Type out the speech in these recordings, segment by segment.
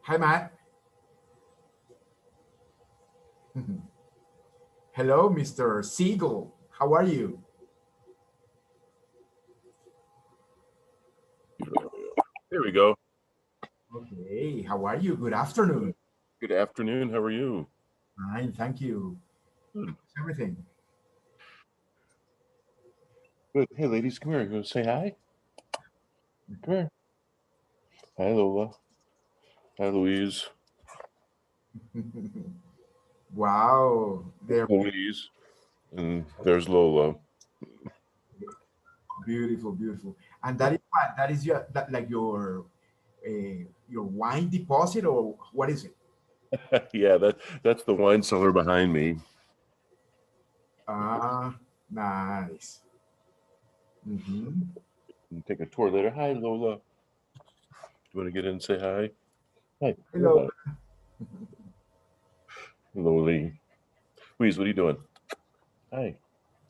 Hi, Matt. Hello, Mr. Siegal. How are you? There we go. Okay, how are you? Good afternoon. Good afternoon. How are you? Fine, thank you. Good. Everything. Good. Hey, ladies, come here. You want to say hi? Come here. Hi, Lola. Hi, Louise. Wow, they're Louise. And there's Lola. beautiful, beautiful. And that is what? That is your that like your wine deposit or what is it? Yeah, that's the wine cellar behind me. Ah, nice. Hmm. You can take a tour later. Hi, Lola. You want to get in and say hi? Hi, Hello. Lola. Loli. Louise, what are you doing? Hi.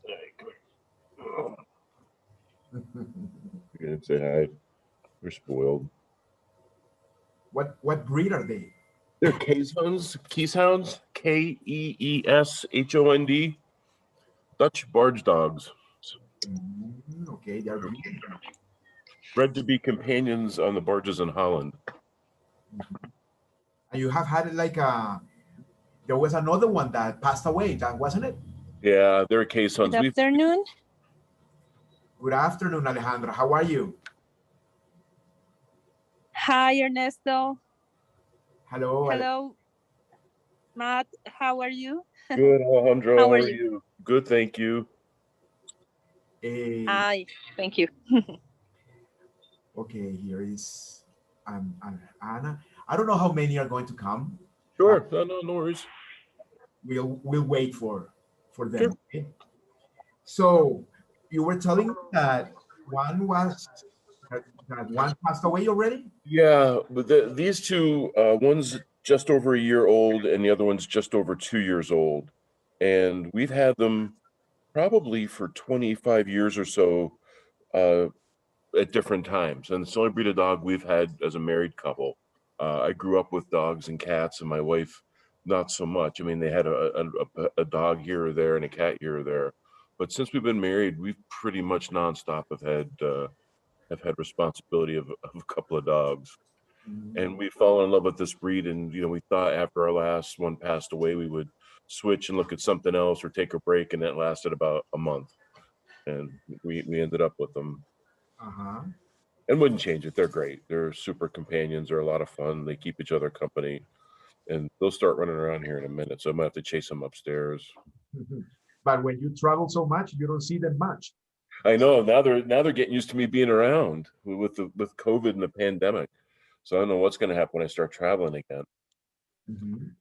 Hi, come here. You can say hi. You're spoiled. What breed are they? They're Keeshonds, Keeshond, Dutch barge dogs. Okay, they're beautiful. Bred to be companions on the barges in Holland. Mhm. And you have had like there was another one that passed away, that wasn't it? Yeah, they're Good Keeshonds. afternoon. Good afternoon, Alejandra. How are you? Hi, Ernesto. Hello, Hello, Matt. How are you? Good, Alejandro. How How are are you? you? Good, thank you. Eh, Hi. Thank you. okay, here is Anna. I don't know how many are going to come, but Sure. No worries. we'll wait for Sure. them. Okay? So you were telling me that one was that one passed away already? Yeah, but these two, one's just over a year old, and the other one's just over 2 years old, and we've had them probably for 25 years or so, uh, at different times. And it's the only breed of dog we've had as a married couple. I grew up with dogs and cats, and my wife not so much. I mean, they had a dog here or there and a cat here or there, but since we've been married, we've pretty much nonstop have had responsibility of a couple of dogs. Mhm. And we fell in love with this breed, and we thought after our last one passed away, we would switch and look at something else or take a break, and that lasted about a month, and we ended up with them Uh-huh. and wouldn't change it. They're great. They're super companions. They're a lot of fun. They keep each other company, and they'll start running around here in a minute. So I might have to chase them upstairs. But when you travel so much, you don't see them much. I know now they're getting used to me being around with COVID and the pandemic. So I don't know what's going to happen when I start traveling again. Mhm.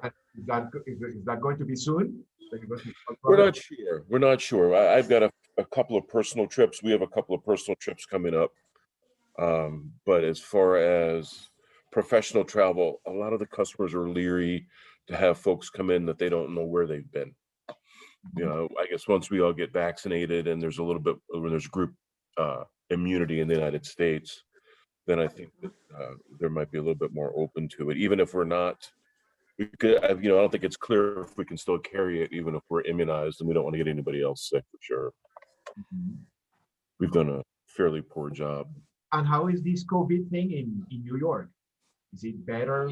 And is that going to be soon? That you're going to start We're traveling? not sure. We're not sure. I've got a couple of personal trips. We have a couple of personal trips coming up. But as far as professional travel, a lot of the customers are leery to have folks come in that they don't know where they've been. I guess once we all get vaccinated and there's a little bit when there's group immunity in the United States, then I think that there might be a little bit more open to it. Even if we're not, we could, I don't think it's clear if we can still carry it, even if we're immunized, and we don't want to get anybody else sick for sure. Mhm. We've done a fairly poor job. And how is this COVID thing in New York? Is it better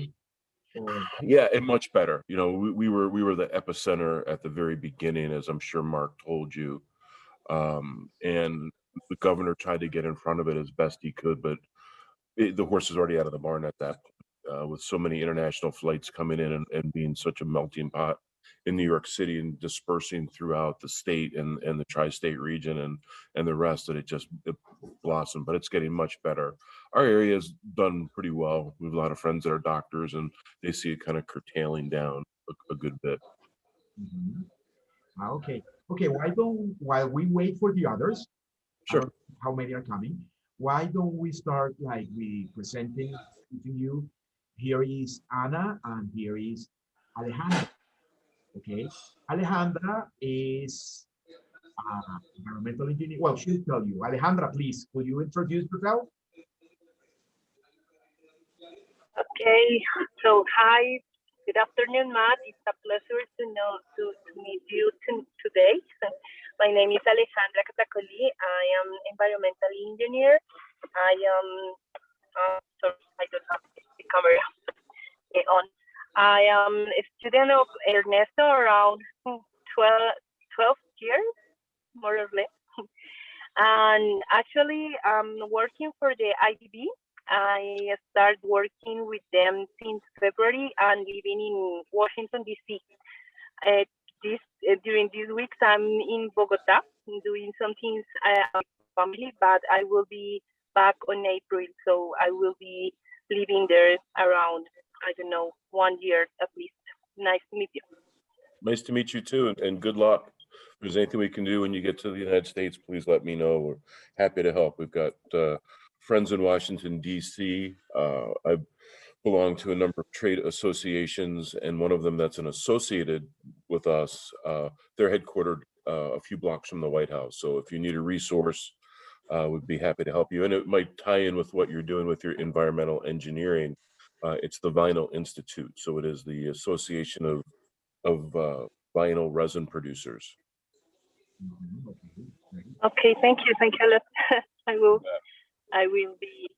or Yeah, and much better. We were the epicenter at the very beginning, as I'm sure Mark told you. And the governor tried to get in front of it as best he could, but the horse is already out of the barn at that point. With so many international flights coming in and being such a melting pot in New York City and dispersing throughout the state and the tri-state region and the rest, that it blossomed. But it's getting much better. Our area has done pretty well. We have a lot of friends that are doctors, and they see it kind of curtailing down a good bit. Mhm. Okay. Okay, why don't while we wait for the others, I Sure. don't know how many are coming, why don't we start like we presenting to you? Here is Anna and here is Alejandra. Okay. Alejandra is environmental engineer. Well, she'll tell you. Alejandra, please, could you introduce yourself? Okay, so hi, good afternoon, Matt. It's a pleasure to meet you today. My name is Alejandra Catacoli. I am environmental engineer. I am sorry, I don't have the camera on. I am a student of Ernesto around 12 years, more or less. And actually, I'm working for the IDB. I started working with them since February and living in Washington, D.C. Uh, during these weeks, I'm in Bogota doing some things with family, but I will be back on April. So I will be living there around, I don't know, 1 year at least. Nice to meet you. Nice to meet you too, and good luck. If there's anything we can do when you get to the United States, please let me know. We're happy to help. We've got friends in Washington, D.C. I belong to a number of trade associations, and one of them that's an associated with us, they're headquartered a few blocks from the White House. So if you need a resource, we'd be happy to help you. And it might tie in with what you're doing with your environmental engineering. It's the Vinyl Institute. So it is the Association of vinyl resin producers. Okay, great. Okay, thank you. Thank you a lot. I will be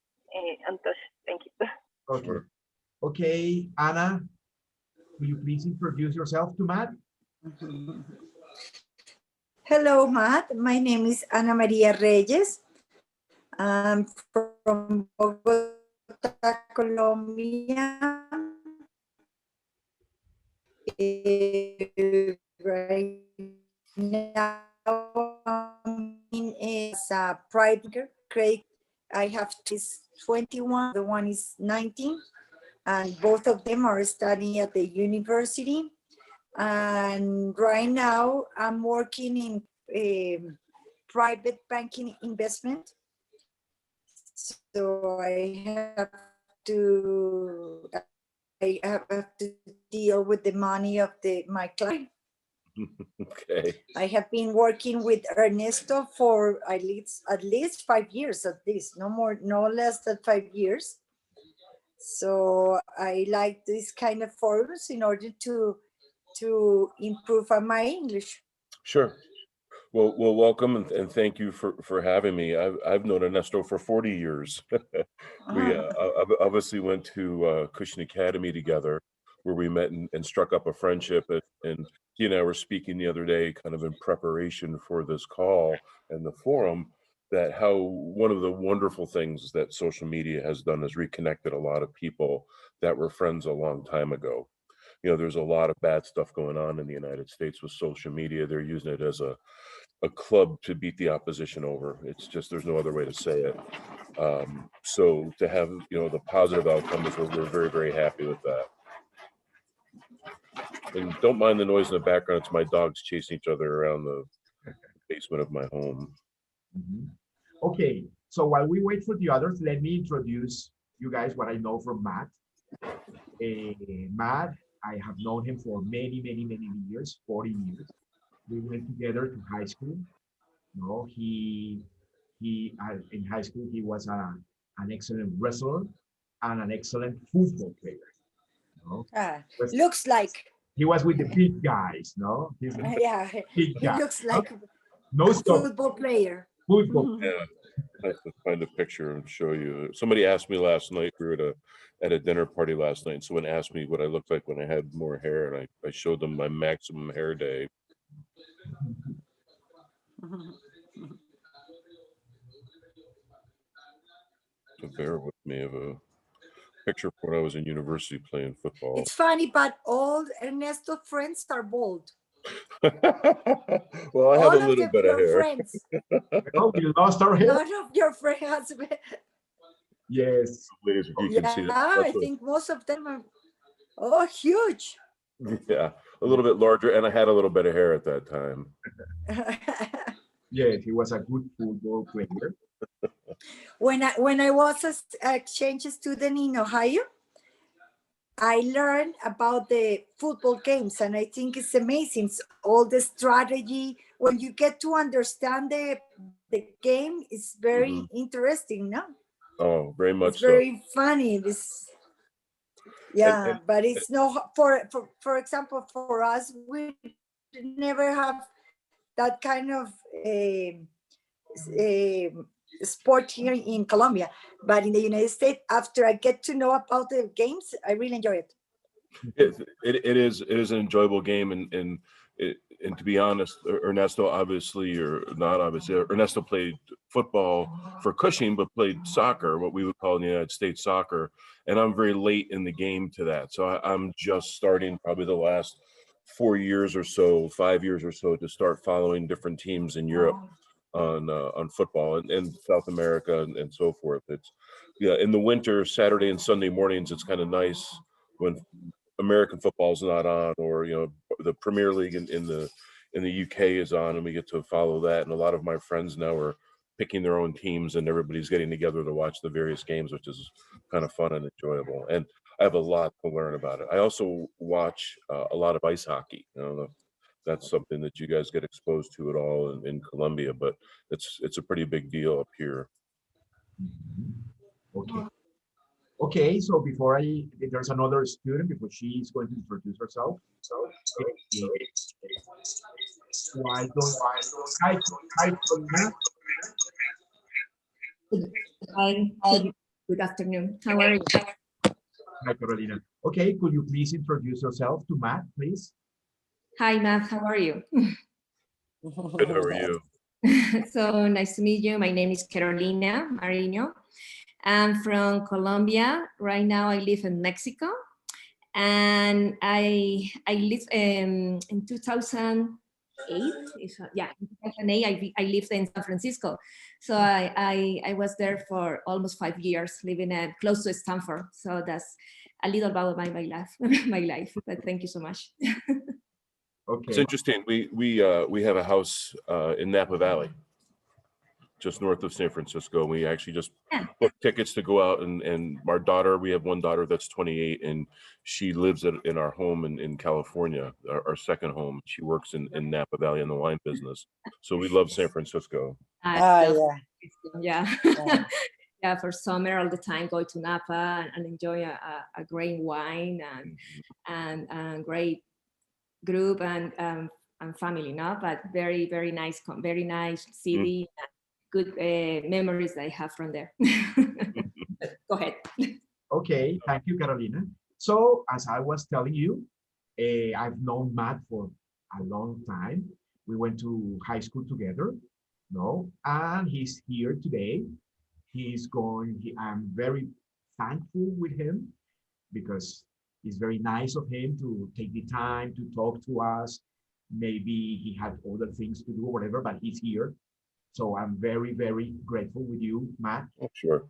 on touch. Thank you. Okay. Okay, Anna, will you please introduce yourself to Matt? Hello, Matt. My name is Ana Maria Reyes. I'm from Bogota, Colombia. Right now, I'm in a private grade. I have two is 21, the one is 19, and both of them are studying at the university. And right now, I'm working in private banking investment. So I have to deal with the money of my client. Okay. I have been working with Ernesto for at least 5 years, at least no less than 5 years. So I like this kind of forums in order to improve on my English. Sure. Well, welcome and thank you for having me. I've known Ernesto for 40 years. We obviously went to Cushing Academy together, where we met and struck up a friendship. And he and I were speaking the other day, kind of in preparation for this call and the forum, that how one of the wonderful things that social media has done is reconnected a lot of people that were friends a long time ago. You know, there's a lot of bad stuff going on in the United States with social media. They're using it as a club to beat the opposition over. It's just, there's no other way to say it. So to have, the positive outcomes, we're very, very happy with that. And don't mind the noise in the background. It's my dogs chasing each other around the basement of my home. Okay, so while we wait for the others, let me introduce you guys what I know from Matt. Matt, I have known him for many years, 40 years. We went together to high school. No, he in high school he was an excellent wrestler and an excellent football player. No, Looks like. He was with the big guys. No, he's a Yeah, big he guy. looks like No a stop. football player. Football. Yeah, I have to find a picture and show you. Somebody asked me last night. We were at a dinner party last night. And someone asked me what I looked like when I had more hair, and I showed them my maximum hair day. So bear with me. Of a picture of when I was in university playing football. It's funny, but all Ernesto friends are bald. Well, I have all a little bit of hair. Friends. Oh, we lost our hair. None of your friends. Yes. Ladies, if you can see it. I think most of them are huge. Yeah, a little bit larger, and I had a little bit of hair at that time. Yes, he was a good football player. When I was an exchange student in Ohio, I learned about the football games, and I think it's amazing. All the strategy, when you get to understand the game, is very interesting, no? Oh, very much it's very funny. Yeah, but it's no for example, for us, we never have that kind of sport here in Colombia. But in the United States, after I get to know about the games, I really enjoy it. It is an enjoyable game, and to be honest, Ernesto obviously, or not obviously, Ernesto played football for Cushing, but played soccer, what we would call in the United States soccer, and I'm very late in the game to that. So I'm just starting probably the last 4 years or so, 5 years or so, to start following different teams in Europe on football and South America and so forth. It's in the winter, Saturday and Sunday mornings, it's kind of nice when American football is not on, or the Premier League in the UK is on, and we get to follow that. And a lot of my friends now are picking their own teams, and everybody's getting together to watch the various games, which is kind of fun and enjoyable. And I have a lot to learn about it. I also watch a lot of ice hockey. I don't know if that's something that you guys get exposed to at all in Colombia, but it's a pretty big deal up here. Okay. Okay, so before there's another student, before she is going to introduce herself. eh, why don't, hi, Carolina. Hi, good afternoon. How are you? Hi, Carolina. Okay, could you please introduce yourself to Matt, please? Hi, Matt. How are you? Good, how are you? So nice to meet you. My name is Carolina Marino. I'm from Colombia. Right now, I live in Mexico, and I live in 2008. Yeah, in 2008, I lived in San Francisco. So I was there for almost 5 years, living close to Stanford. So that's a little about my life, my life. But thank you so much. It's Okay, interesting. We have a house in Napa Valley, just north of San Francisco. We actually just Yeah. booked tickets to go out, and our daughter, we have one daughter that's 28, and she lives in our home in California, our second home. She works in Napa Valley in the wine business. So we love San Francisco. I love Yeah. yeah. Yeah. Yeah, for summer all the time, go to Napa and enjoy a great wine and great group and family, no? But very, very nice, very nice city. Good memories I have from there. Go ahead. okay, thank you, Carolina. So, as I was telling you, I've known Matt for a long time. We went to high school together, no? And he's here today. I'm very thankful with him because it's very nice of him to take the time to talk to us. Maybe he had other things to do, whatever, but he's here. So I'm very, very grateful with you, Matt. Oh, sure.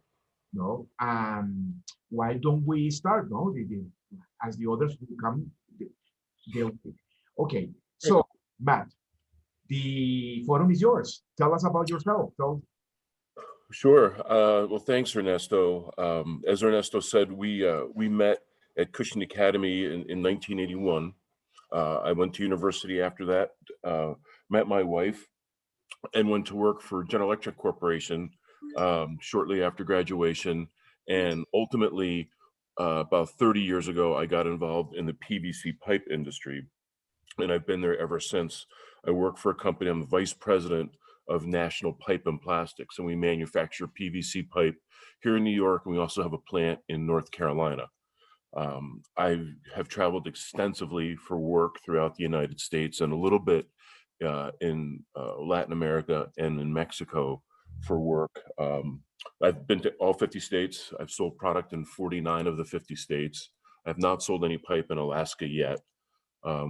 No, why don't we start? No, as the others will come, they'll. Okay, so Matt, the forum is yours. Tell us about yourself. Sure. Well, thanks, Ernesto. As Ernesto said, we met at Cushing Academy in 1981. I went to university after that, met my wife, and went to work for General Electric Corporation shortly after graduation. And ultimately, about 30 years ago, I got involved in the PVC pipe industry, and I've been there ever since. I work for a company. I'm the vice president of National Pipe and Plastics, and we manufacture PVC pipe here in New York, and we also have a plant in North Carolina. I have traveled extensively for work throughout the United States and a little bit in Latin America and in Mexico for work. I've been to all 50 states. I've sold product in 49 of the 50 states. I've not sold any pipe in Alaska yet.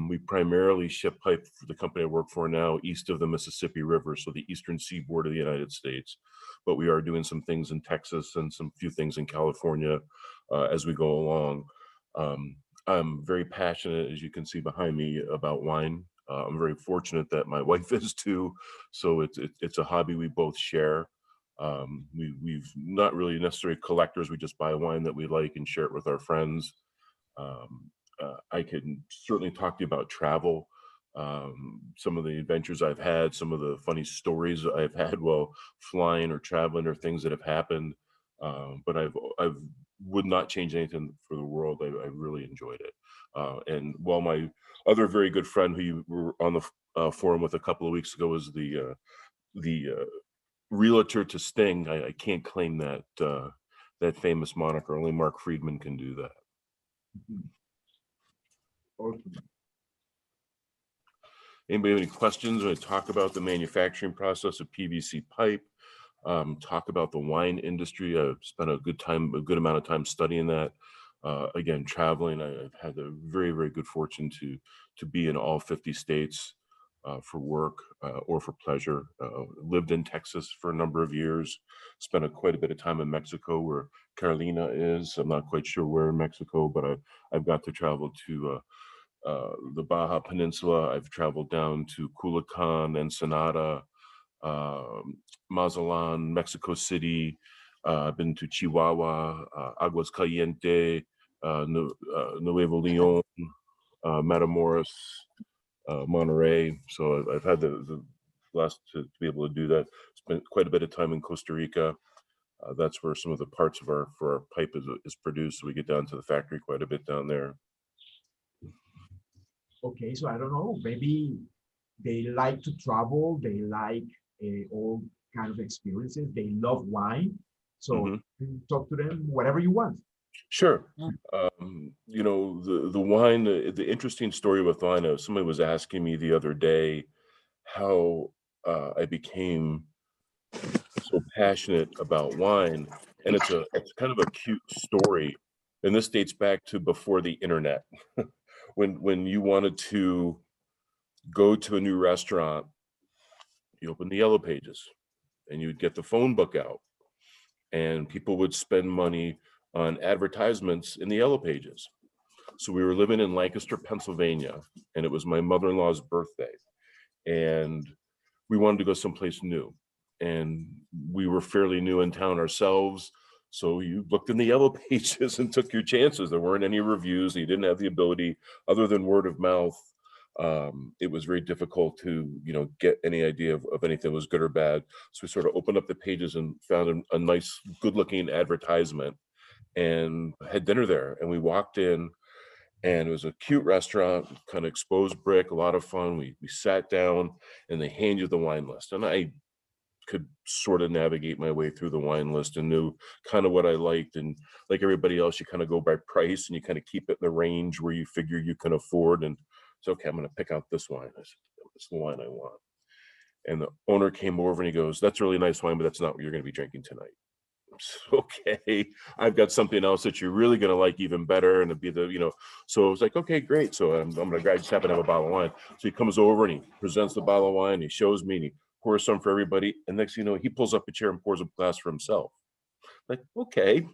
We primarily ship pipe for the company I work for now east of the Mississippi River, so the eastern seaboard of the United States. But we are doing some things in Texas and some few things in California as we go along. I'm very passionate, as you can see behind me, about wine. I'm very fortunate that my wife is too, so it's a hobby we both share. We've not really necessarily collectors. We just buy wine that we like and share it with our friends. I can certainly talk to you about travel, some of the adventures I've had, some of the funny stories I've had while flying or traveling, or things that have happened. But I've would not change anything for the world. I really enjoyed it. And while my other very good friend who you were on the forum with a couple of weeks ago was the realtor to Sting, I can't claim that that famous moniker. Only Mark Friedman can do that. Okay. Anybody have any questions? When I talk about the manufacturing process of PVC pipe, talk about the wine industry. I've spent a good amount of time studying that. Again, traveling. I've had the very, very good fortune to be in all 50 states for work or for pleasure. Lived in Texas for a number of years. Spent quite a bit of time in Mexico, where Carolina is. I'm not quite sure where in Mexico, but I've got to travel to the Baja Peninsula. I've traveled down to Culiacan, Ensenada, Mazatlan, Mexico City. I've been to Chihuahua, Aguas Caliente, Nuevo Leon, Matamoros, Monterey. So I've had the blessed to be able to do that. Spent quite a bit of time in Costa Rica. That's where some of the parts of our pipe is produced. So we get down to the factory quite a bit down there. Okay, so I don't know, maybe they like to travel, they like all kind of experiences, they love wine. So talk to them whatever you want. Sure. You know, the wine, the interesting story with wine, somebody was asking me the other day how I became so passionate about wine. And it's kind of a cute story. And this dates back to before the internet. When you wanted to go to a new restaurant, you open the yellow pages and you would get the phone book out, and people would spend money on advertisements in the yellow pages. So we were living in Lancaster, Pennsylvania, and it was my mother-in-law's birthday, and we wanted to go someplace new, and we were fairly new in town ourselves. So you looked in the yellow pages and took your chances. There weren't any reviews. You didn't have the ability, other than word of mouth. It was very difficult to, get any idea of anything that was good or bad. So we sort of opened up the pages and found a nice, good-looking advertisement and had dinner there. And we walked in, and it was a cute restaurant, kind of exposed brick, a lot of fun. We sat down, and they hand you the wine list. And I could sort of navigate my way through the wine list and knew kind of what I liked. And like everybody else, you kind of go by price and you kind of keep it in the range where you figure you can afford. And so, okay, I'm going to pick out this wine. I said, "It's the wine I want." And the owner came over and he goes, "That's a really nice wine, but that's not what you're going to be drinking tonight." Okay, I've got something else that you're really going to like even better, and it'd be so it was like, okay, great. So I'm gonna grab, just happen to have a bottle of wine. So he comes over and he presents the bottle of wine, he shows me, and he pours some for everybody, and next thing you know, he pulls up a chair and pours a glass for himself. Like, okay.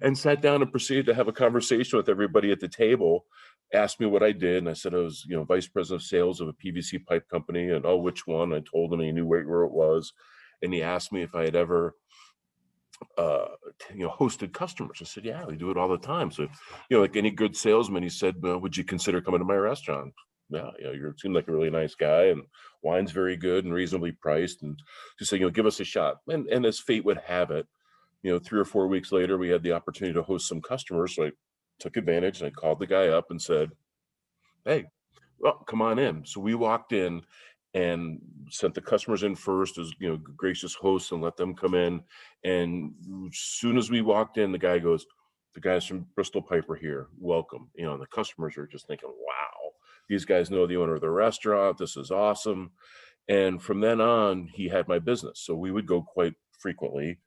And sat down and proceeded to have a conversation with everybody at the table. Asked me what I did, and I said I was vice president of sales of a PVC pipe company, and which one. I told him, and he knew where it was, and he asked me if I had ever hosted customers. I said, yeah, we do it all the time. So, like any good salesman, he said, would you consider coming to my restaurant? Yeah, you seem like a really nice guy, and wine's very good and reasonably priced. And just say, give us a shot. And as fate would have it, 3 or 4 weeks later, we had the opportunity to host some customers. So I took advantage, and I called the guy up and said, hey, well, come on in. So we walked in and sent the customers in first as gracious hosts, and let them come in. And as soon as we walked in, the guy goes, "The guys from Bristol Pipe are here. Welcome." And the customers are just thinking, wow, these guys know the owner of the restaurant. This is awesome. And from then on, he had my business. So we would go quite frequently.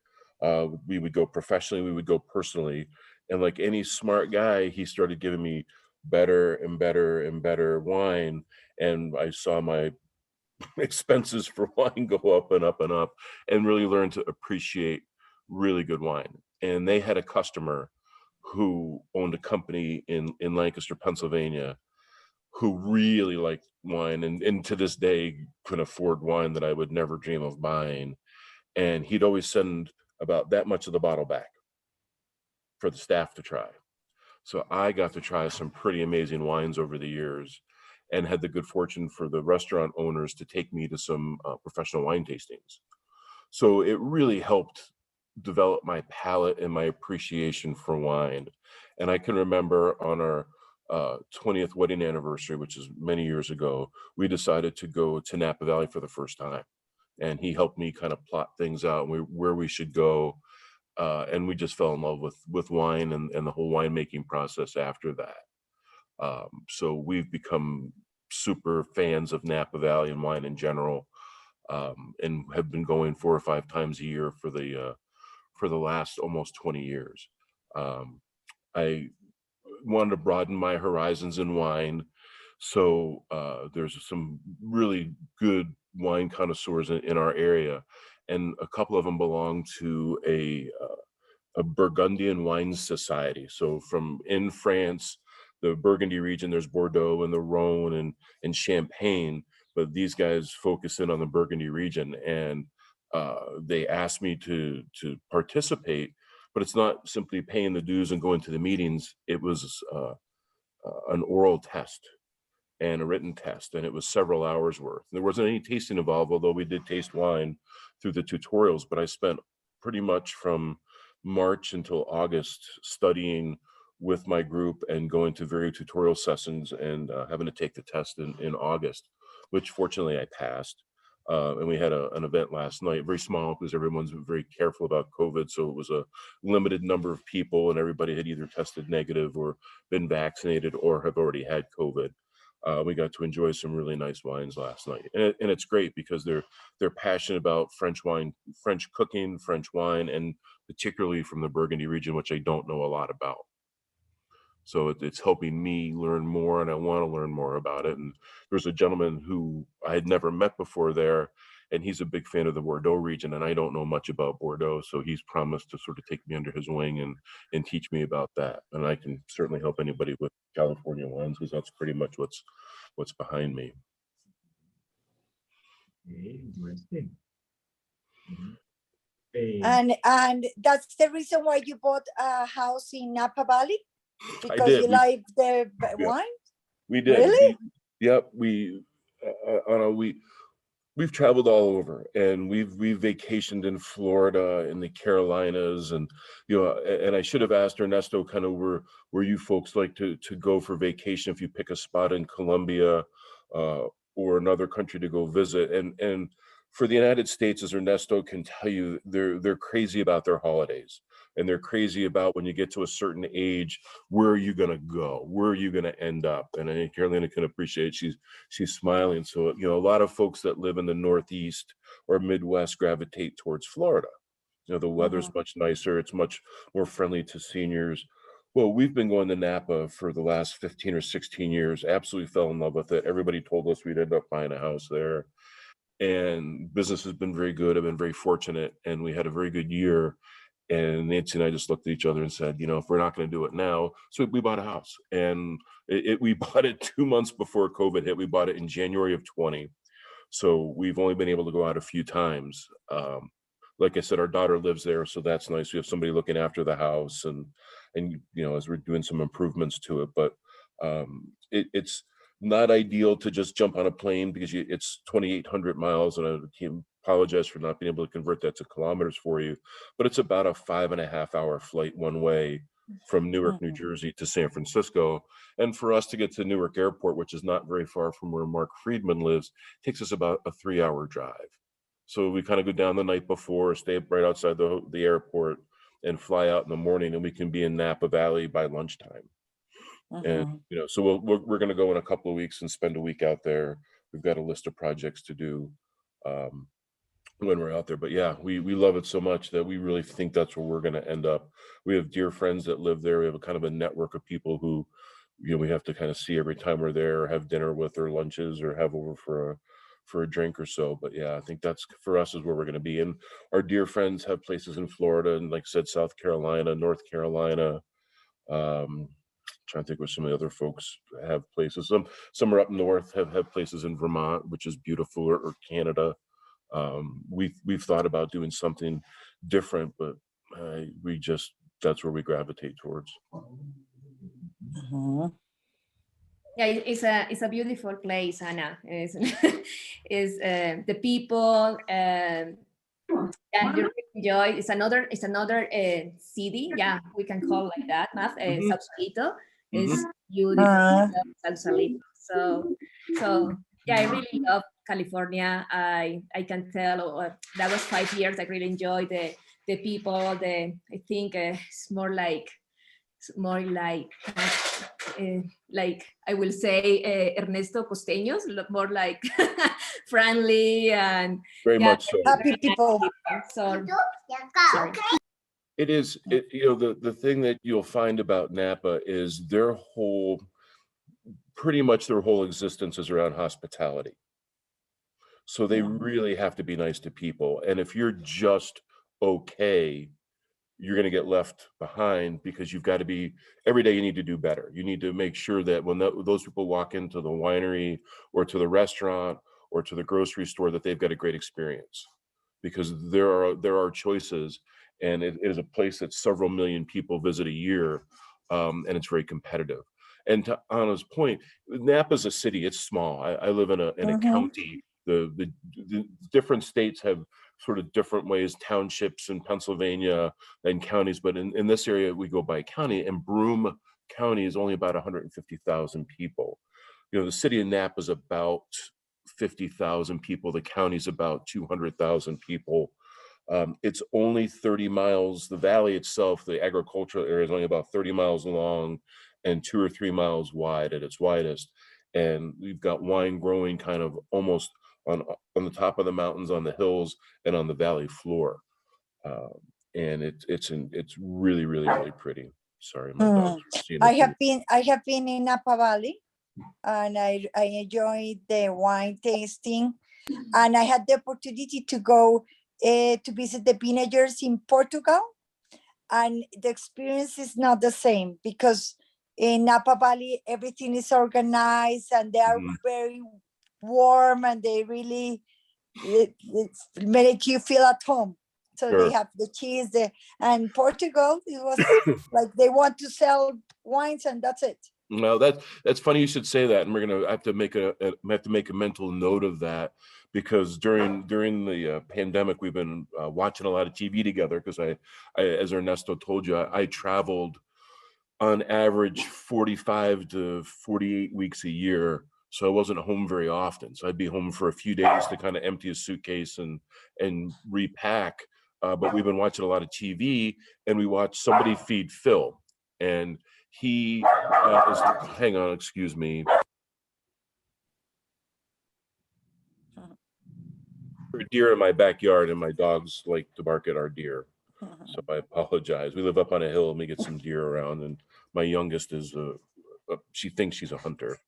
We would go professionally, we would go personally. And like any smart guy, he started giving me better and better and better wine. And I saw my expenses for wine go up and up and up, and really learned to appreciate really good wine. And they had a customer who owned a company in Lancaster, Pennsylvania, who really liked wine, and to this day could afford wine that I would never dream of buying. And he'd always send about that much of the bottle back for the staff to try. So I got to try some pretty amazing wines over the years, and had the good fortune for the restaurant owners to take me to some professional wine tastings. So it really helped developed my palate and my appreciation for wine. And I can remember on our 20th wedding anniversary, which is many years ago, we decided to go to Napa Valley for the first time. And he helped me kind of plot things out and where we should go. And we just fell in love with wine and the whole winemaking process after that. So we've become super fans of Napa Valley and wine in general, and have been going 4 or 5 times a year for the last almost 20 years. I wanted to broaden my horizons in wine, so there's some really good wine connoisseurs in our area, and a couple of them belong to a Burgundian wine society. So from in France, the Burgundy region, there's Bordeaux and the Rhone and Champagne, but these guys focus in on the Burgundy region, and they asked me to participate. But it's not simply paying the dues and going to the meetings. It was an oral test and a written test, and it was several hours worth. There wasn't any tasting involved, although we did taste wine through the tutorials, but I spent pretty much from March until August studying with my group and going to various tutorial sessions and having to take the test in August, which fortunately I passed. And we had an event last night, very small because everyone's very careful about COVID. So it was a limited number of people and everybody had either tested negative or been vaccinated or have already had COVID. We got to enjoy some really nice wines last night, and it's great because they're passionate about French wine, French cooking, French wine, and particularly from the Burgundy region, which I don't know a lot about. So it's helping me learn more, and I want to learn more about it. And there's a gentleman who I had never met before there, and he's a big fan of the Bordeaux region, and I don't know much about Bordeaux, so he's promised to sort of take me under his wing and teach me about that. And I can certainly help anybody with California wines because that's pretty much what's behind me. Okay, interesting. Mhm. And that's the reason why you bought a house in Napa Valley? Because did. you like the Yeah. wine? We did. Really? Yep. We've traveled all over, and we've vacationed in Florida, in the Carolinas, and and I should have asked Ernesto kind of where you folks like to go for vacation if you pick a spot in Colombia or another country to go visit. And for the United States, as Ernesto can tell you, they're crazy about their holidays, and they're crazy about when you get to a certain age, where are you going to go? Where are you going to end up? And I think Carolina can appreciate she's smiling. So, a lot of folks that live in the Northeast or Midwest gravitate towards Florida. The weather's much nicer. It's much more friendly to seniors. Well, we've been going to Napa for the last 15 or 16 years. Absolutely fell in love with it. Everybody told us we'd end up buying a house there. And business has been very good. I've been very fortunate, and we had a very good year. And Nancy and I just looked at each other and said, if we're not going to do it now, so we bought a house, and we bought it 2 months before COVID hit. We bought it in January of 20. So we've only been able to go out a few times. Like I said, our daughter lives there, so that's nice. We have somebody looking after the house, and as we're doing some improvements to it. But it's not ideal to just jump on a plane because it's 2,800 miles, and I can apologize for not being able to convert that to kilometers for you, but it's about a 5.5-hour flight one way from Newark, New Jersey to San Francisco. And for us to get to Newark Airport, which is not very far from where Mark Friedman lives, takes us about a 3-hour drive. So we kind of go down the night before, stay right outside the airport, and fly out in the morning, and we can be in Napa Valley by lunchtime. And so we're going to go in a couple of weeks and spend a week out there. We've got a list of projects to do when we're out there. But yeah, we love it so much that we really think that's where we're going to end up. We have dear friends that live there. We have a kind of a network of people who we have to kind of see every time we're there, or have dinner with, or lunches, or have over for a drink or so. But yeah, I think that's for us is where we're going to be. And our dear friends have places in Florida, and like I said, South Carolina, North Carolina. Trying to think where some of the other folks have places. Some are up north, have places in Vermont, which is beautiful, or Canada. We've thought about doing something different, but that's where we gravitate towards. Yeah, it's a beautiful place, Anna. Is the people, Yeah, you really enjoy. It's another city. Yeah, we can call like that. Math. Sausalito is beautiful. Sausalito. So yeah, I really love California. I can tell. That was 5 years. I really enjoyed the people. I think it's more like like I will say Ernesto Costeños, more like friendly and Very much so. Happy people. So sorry. It is, the thing that you'll find about Napa is pretty much their whole existence is around hospitality. So they really have to be nice to people. And if you're just okay, you're going to get left behind because you've got to be, every day you need to do better. You need to make sure that when those people walk into the winery or to the restaurant or to the grocery store, that they've got a great experience, because there are choices, and it is a place that several million people visit a year, and it's very competitive. And to Anna's point, Napa's a city. It's small. I live in a county. The different states have sort of different ways, townships in Pennsylvania and counties, but in this area we go by county, and Broome County is only about 150,000 people. The city of Napa is about 50,000 people. The county's about 200,000 people. It's only 30 miles. The valley itself, the agricultural area, is only about 30 miles long and 2 or 3 miles wide at its widest. And we've got wine growing kind of almost on the top of the mountains, on the hills, and on the valley floor. And it's really, really, really pretty. Sorry, my dog's seeing I have been in Napa Valley, and I enjoyed the wine tasting, and I had the opportunity to go to visit the vineyards in Portugal, and the experience is not the same, because in Napa Valley everything is organized and they are very warm, and they really it make you feel at home. So Sure. they have the cheese and Portugal, it was like they want to sell wines and that's it. Well, that's funny you should say that, and I have to make a mental note of that, because during the pandemic we've been watching a lot of TV together, because I as Ernesto told you, I traveled on average 45 to 48 weeks a year, so I wasn't home very often. So I'd be home for a few days to kind of empty a suitcase and repack. But we've been watching a lot of TV, and we watched Somebody Feed Phil, and he hang on, excuse me. There's a deer in my backyard, and my dogs like to bark at our deer. So I apologize. We live up on a hill, and we get some deer around, and my youngest is she thinks she's a hunter.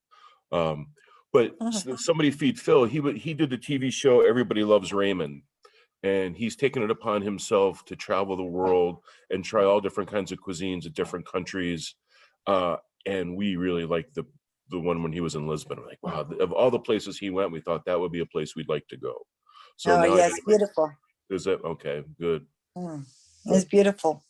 But Somebody Feed Phil, he did the TV show Everybody Loves Raymond, and he's taken it upon himself to travel the world and try all different kinds of cuisines at different countries. And we really liked the one when he was in Lisbon. I'm like, wow, of all the places he went, we thought that would be a place we'd like to go. So now yes, beautiful. Is that okay? Good. It's beautiful.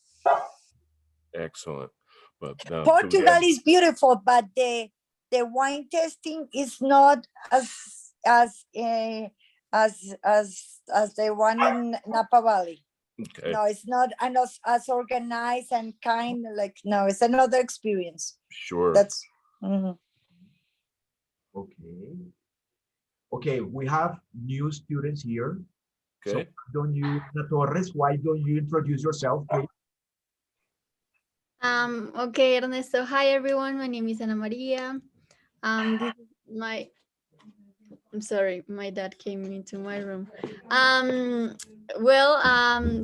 Excellent. But Portugal is beautiful, but the wine tasting is not as the one in Napa Valley. Okay. No, it's not as organized and kind. Like, no, it's another experience. Sure. That's okay. We have new students here. Okay. So Torres, why don't you introduce yourself, please? Okay, Ernesto. Hi, everyone. My name is Ana Maria. This is I'm sorry, my dad came into my room.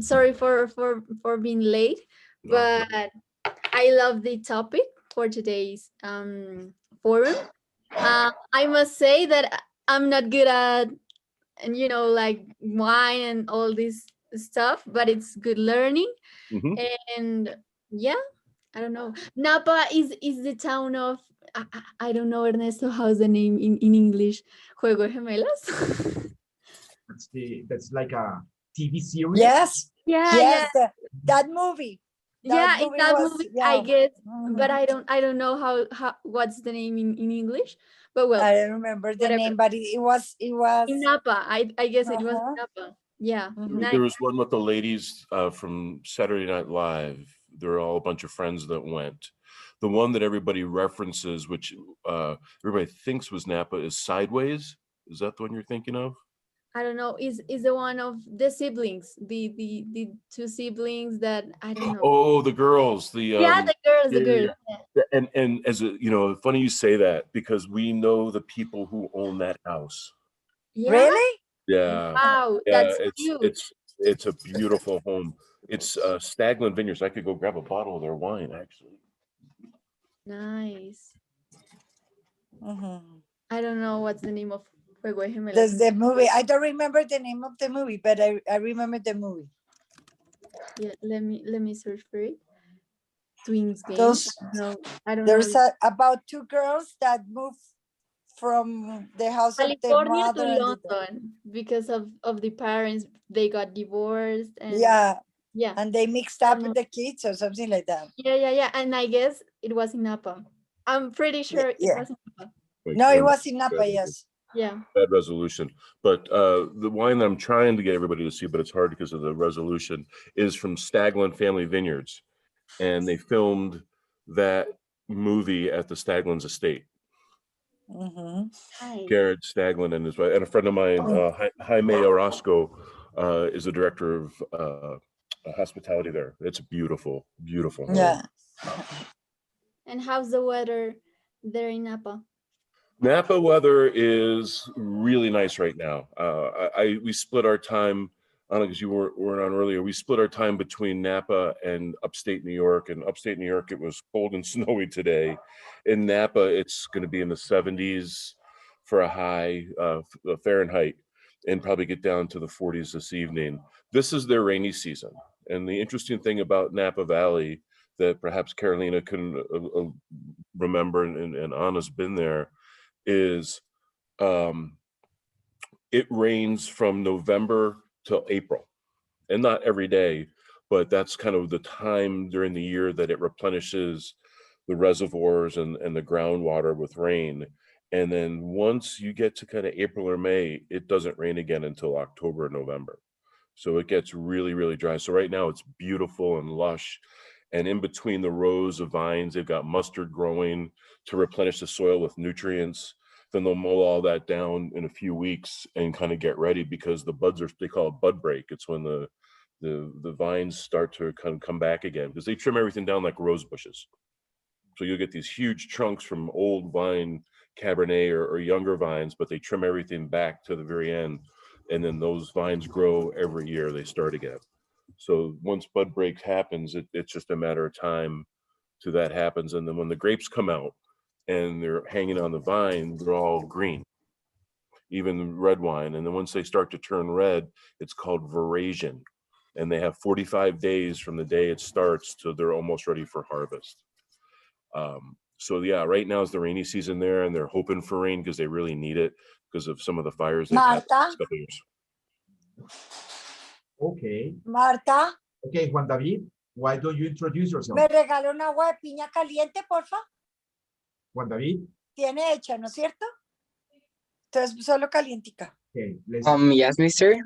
Sorry for being late, but I love the topic for today's forum. I must say that I'm not good at, like wine and all this stuff, but it's good learning. And yeah, I don't know. Napa is the town of, I don't know, Ernesto, how's the name in English? Juego de Gemelas? That's like a TV series. yes. Yeah, Yes, that movie. That in that movie, yeah. I guess, but I don't know how what's the name in English. But well, I don't remember the name, but it was in Napa. I guess it was in Napa. Yeah, Mhm. nice. There was one with the ladies from Saturday Night Live. They're all a bunch of friends that went. The one that everybody references, which everybody thinks was Napa, is Sideways. Is that the one you're thinking of? I don't know. Is the one of the siblings, the two siblings that I don't know. Oh, the girls. Yeah, the girls, the yeah, yeah, girls. yeah. And as a, you know, funny you say that because we know the people who own that house. Yeah. Really? Yeah. Wow, Yeah, that's cute. it's a beautiful home. It's Stagland Vineyards. I could go grab a bottle of their wine actually. Nice. Mhm. I don't know what's the name of Fuego de Gemelas. There's the movie. I don't remember the name of the movie, but I remember the movie. Yeah, let me search for it. Twins Games. Those No, I don't there's know. about two girls that move from the house of the California to mother and London because of the parents. They got divorced and yeah, yeah, and they mixed up almost. the kids or something like that. Yeah. And I guess it was in Napa. I'm pretty sure it Yeah. was in Napa. Like, No, it was in Napa, yes. Yeah. bad resolution. But the wine that I'm trying to get everybody to see, but it's hard because of the resolution, is from Stagland Family Vineyards. And they filmed that movie at the Stagland's estate. Mhm. Hi. Garrett Stagland and his wife, and a friend of mine, Jaime Orozco, is the director of hospitality there. It's a beautiful, beautiful home. Yeah. And how's the weather there in Napa? Napa weather is really nice right now. We split our time on, because you weren't on earlier. We split our time between Napa and upstate New York. And upstate New York, it was cold and snowy today. In Napa, it's going to be in the 70s for a high Fahrenheit, and probably get down to the 40s this evening. This is their rainy season, and the interesting thing about Napa Valley that perhaps Carolina can remember, and Anna's been there, is it rains from November till April, and not every day, but that's kind of the time during the year that it replenishes the reservoirs and the groundwater with rain. And then once you get to kind of April or May, it doesn't rain again until October or November. So it gets really, really dry. So right now it's beautiful and lush. And in between the rows of vines, they've got mustard growing to replenish the soil with nutrients. Then they'll mow all that down in a few weeks and kind of get ready, because the buds are, they call it bud break. It's when the vines start to kind of come back again, because they trim everything down like rose bushes. So you'll get these huge trunks from old vine Cabernet or younger vines, but they trim everything back to the very end. And then those vines grow every year, they start again. So once bud break happens, it's just a matter of time till that happens. And then when the grapes come out and they're hanging on the vine, they're all green, even red wine. And then once they start to turn red, it's called veraison. And they have 45 days from the day it starts till they're almost ready for harvest. So yeah, right now is the rainy season there, and they're hoping for rain because they really need it because of some of the fires they've had the Marta? last couple of years. Okay. Marta, Okay, Juan David, why don't you introduce yourself? ¿me regala un agua de piña caliente, porfa? Juan David? Tiene hecha, ¿no es cierto? Entonces, solo calientica. Okay, let's, Yes, mister.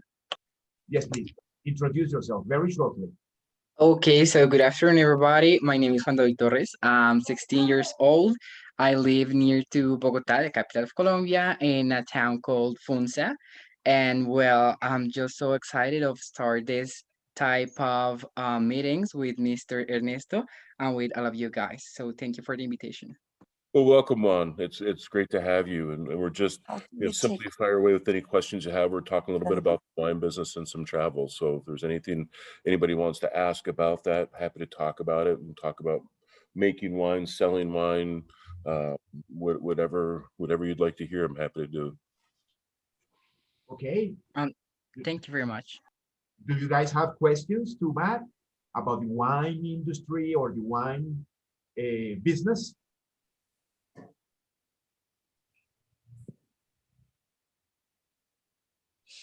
yes, please. Introduce yourself very shortly. Okay, so good afternoon, everybody. My name is Juan David Torres. I'm 16 years old. I live near to Bogota, the capital of Colombia, in a town called Funza. And well, I'm just so excited of start this type of meetings with Mr. Ernesto and with all of you guys. So thank you for the invitation. Well, welcome, Juan. It's great to have you, and we're just, You simply take- fire away with any questions you have. We're talking a little bit about the wine business and some travel. So if there's anything anybody wants to ask about that, happy to talk about it and talk about making wine, selling wine, whatever you'd like to hear. I'm happy to do. Okay. Thank you very much. Do you guys have questions to Matt about the wine industry or the wine business?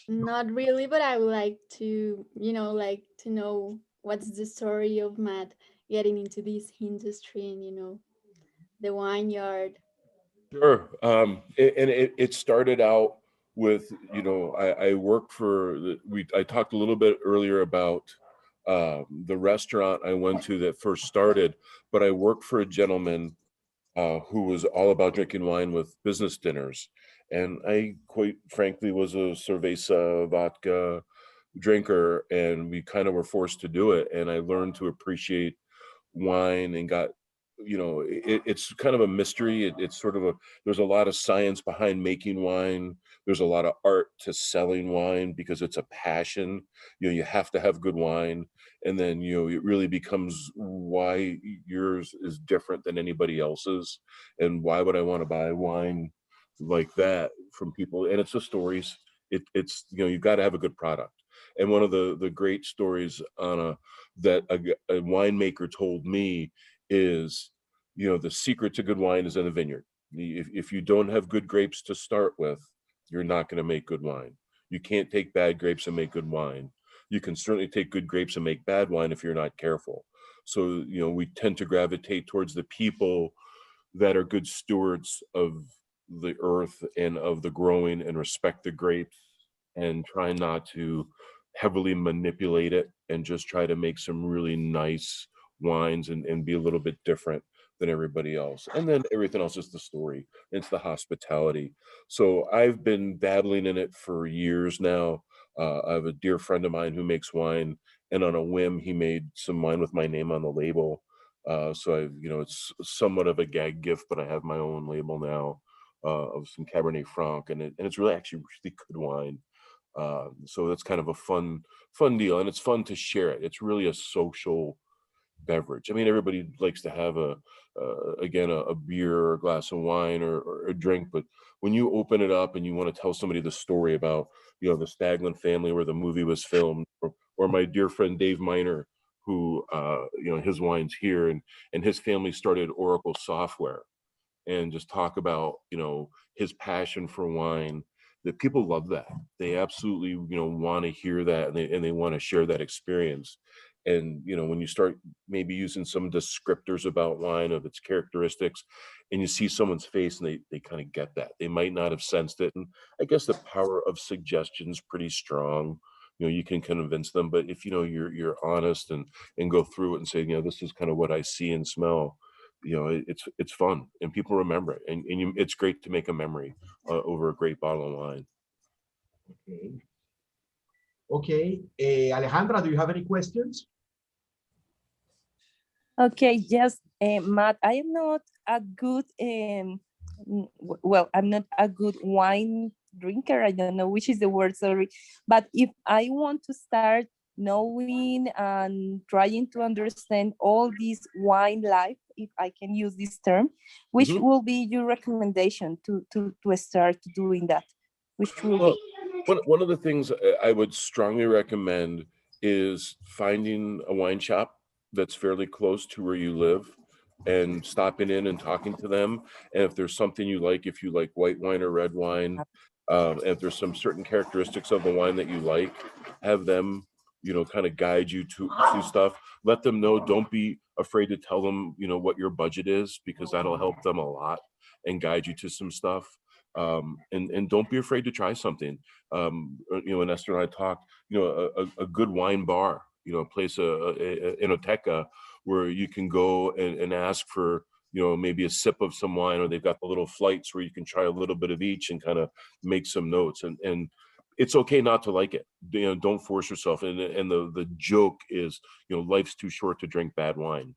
Not really, but I would like to, like to know what's the story of Matt getting into this industry and, the vineyard. Sure. It started out with, you know, I work for I talked a little bit earlier about the restaurant I went to that first started, but I worked for a gentleman who was all about drinking wine with business dinners. And I quite frankly was a cerveza vodka drinker, and we kind of were forced to do it. And I learned to appreciate wine and got, you know, it's kind of a mystery. It's sort of there's a lot of science behind making wine. There's a lot of art to selling wine because it's a passion. You know, you have to have good wine. And then, you know, it really becomes why yours is different than anybody else's. And why would I want to buy wine like that from people? And it's the stories. It's, you know, you've got to have a good product. And one of the great stories on that a winemaker told me is, you know, the secret to good wine is in the vineyard. If you don't have good grapes to start with, you're not going to make good wine. You can't take bad grapes and make good wine. You can certainly take good grapes and make bad wine if you're not careful. So, you know, we tend to gravitate towards the people that are good stewards of the earth and of the growing and respect the grapes and try not to heavily manipulate it and just try to make some really nice wines and be a little bit different than everybody else. And then everything else is the story. It's the hospitality. So I've been dabbling in it for years now. I have a dear friend of mine who makes wine, and on a whim, he made some wine with my name on the label. So I've, you know, it's somewhat of a gag gift, but I have my own label now of some Cabernet Franc, and it's really actually really good wine. So that's kind of a fun deal, and it's fun to share it. It's really a social beverage. I mean, everybody likes to have again a beer or a glass of wine or a drink, but when you open it up and you want to tell somebody the story about, you know, the Staglin family where the movie was filmed, or my dear friend Dave Miner, who you know, his wine's here, and his family started Oracle Software, and just talk about, you know, his passion for wine, that people love that. They absolutely, you know, want to hear that, and they want to share that experience. And, you know, when you start maybe using some descriptors about wine, of its characteristics, and you see someone's face and they kind of get that. They might not have sensed it. And I guess the power of suggestion is pretty strong. You know, you can convince them, but if, you know, you're honest and go through it and say, you know, this is kind of what I see and smell, you know, it's fun and people remember it, and it's great to make a memory over a great bottle of wine. Okay. Okay. Alejandra, do you have any questions? Okay, yes, Matt, I am not a good, well, I'm not a good wine drinker. I don't know which is the word, sorry. But if I want to start knowing and trying to understand all this wine life, if I can use this term, which will be your recommendation to start doing that? Which will be? One of the things I would strongly recommend is finding a wine shop that's fairly close to where you live and stopping in and talking to them. And if there's something you like, if you like white wine or red wine, and if there's some certain characteristics of the wine that you like, have them, you know, kind of guide you to stuff. Let them know. Don't be afraid to tell them, you know, what your budget is, because that'll help them a lot and guide you to some stuff. And don't be afraid to try something. You know, and Esther and I talked, you know, a good wine bar, you know, a place, a enoteca, where you can go and ask for, you know, maybe a sip of some wine, or they've got the little flights where you can try a little bit of each and kind of make some notes. And it's okay not to like it. You know, don't force yourself. And the joke is, you know, life's too short to drink bad wine.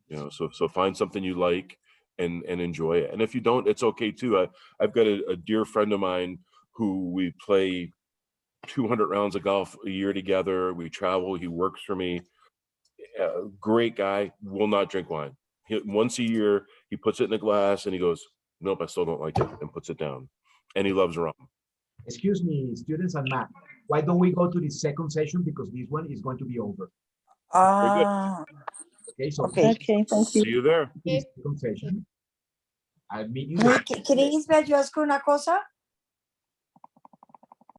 You know, so find something you like and enjoy it. And if you don't, it's okay too. I've got a dear friend of mine who we play 200 rounds of golf a year together. We travel. He works for me. Great guy. Will not drink wine. Once a year, he puts it in a glass and he goes, "Nope, I still don't like it," and puts it down. And he loves rum. Excuse me, students and Matt. Why don't we go to the second session, because this one is going to be over. Very good. Okay, so Okay, thank you. See you there. the second session. I'll meet you. ¿Queréis ver yo hacer una cosa?